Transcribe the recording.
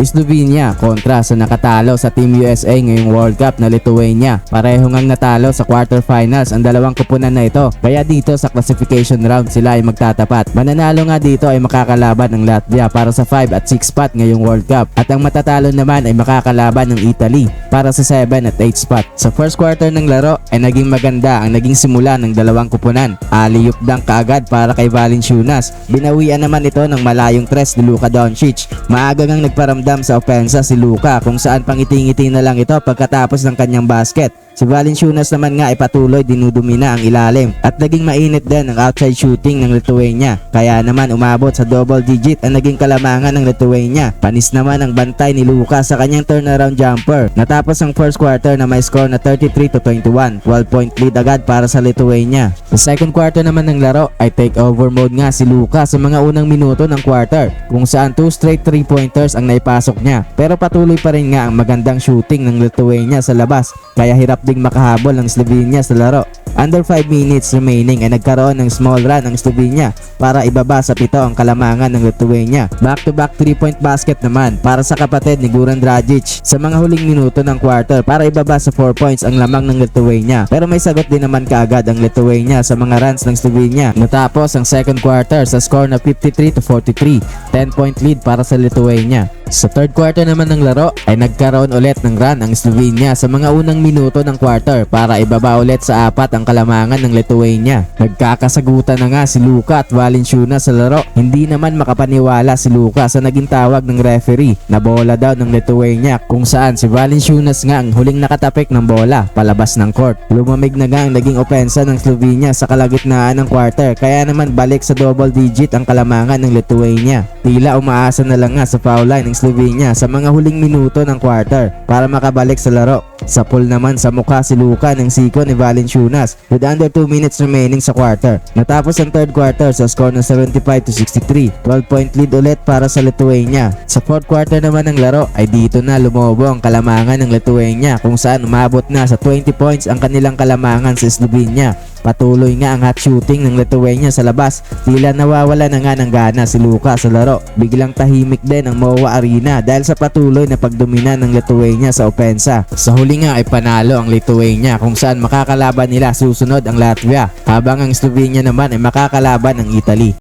Slovenia kontra sa nakatalo sa Team USA ngayong World Cup na Lithuania. Pareho ngang natalo sa quarterfinals ang dalawang kupunan na ito. Kaya dito sa classification round sila ay magtatapat. Mananalo nga dito ay makakalaban ng Latvia para sa 5 at 6 spot ngayong World Cup. At ang matatalo naman ay makakalaban ng Italy para sa 7 at 8 spot. Sa first quarter ng laro ay naging maganda ang naging simula ng dalawang kupunan. Alley-oop dunk kaagad para kay Valanciunas. Binawian naman ito ng malayong tres ni Luka Doncic. Maaga ngang nagparamdam sa opensa si Luka kung saan pangiti-ngiti na lang ito pagkatapos ng kanyang basket. Si Valanciunas naman nga ay patuloy dinudumina ang ilalim at naging mainit din ang outside shooting ng Lithuania. Kaya naman umabot sa double digit ang naging kalamangan ng Lithuania. Panis naman ang bantay ni Luka sa kanyang turnaround jumper. Natapos ang first quarter na may score na 33-21, 12-point lead agad para sa Lithuania. Sa second quarter naman ng laro ay takeover mode nga si Luka sa mga unang minuto ng quarter kung saan 2 straight 3-pointers ang naipasok niya. Pero patuloy pa rin nga ang magandang shooting ng Lithuania sa labas kaya hirap ding makahabol ng Slovenia sa laro. Under 5 minutes remaining ay nagkaroon ng small run ang Slovenia para ibaba sa 7 ang kalamangan ng Lithuania. Back-to-back 3-point basket naman para sa kapatid ni Goran Dragic sa mga huling minuto ng quarter para ibaba sa 4 points ang lamang ng Lithuania. Pero may sagot din naman kaagad ang Lithuania sa mga runs ng Slovenia. Natapos ang second quarter sa score na 53-43, 10-point lead para sa Lithuania. Sa third quarter naman ng laro ay nagkaroon ulit ng run ang Slovenia sa mga unang minuto ng quarter para ibaba ulit sa 4 ang kalamangan ng Lithuania. Nagkakasagutan na nga si Luka at Valanciunas sa laro. Hindi naman makapaniwala si Luka sa naging tawag ng referee na bola daw ng Lithuania kung saan si Valanciunas nga ang huling nakatapik ng bola palabas ng court. Lumamig na nga ang naging opensa ng Slovenia sa kalagitnaan ng quarter kaya naman balik sa double digit ang kalamangan ng Lithuania. Tila umaasa na lang nga sa foul line ng Slovenia sa mga huling minuto ng quarter para makabalik sa laro. Sa pool naman sa mukha si Luka ng siko ni Valanciunas with under 2 minutes remaining sa quarter. Natapos ang third quarter sa score na 75-63, 12-point lead ulit para sa Lithuania. Sa fourth quarter naman ng laro ay dito na lumobo ang kalamangan ng Lithuania kung saan umabot na sa 20 points ang kanilang kalamangan sa Slovenia. Patuloy nga ang hot shooting ng Lithuania sa labas. Tila nawawala na nga ng gana si Luka sa laro. Biglang tahimik din ang MOA Arena dahil sa patuloy na pagdomina ng Lithuania sa opensa. Sa huli nga ay panalo ang Lithuania kung saan makakalaban nila susunod ang Latvia habang ang Slovenia naman ay makakalaban ng Italy.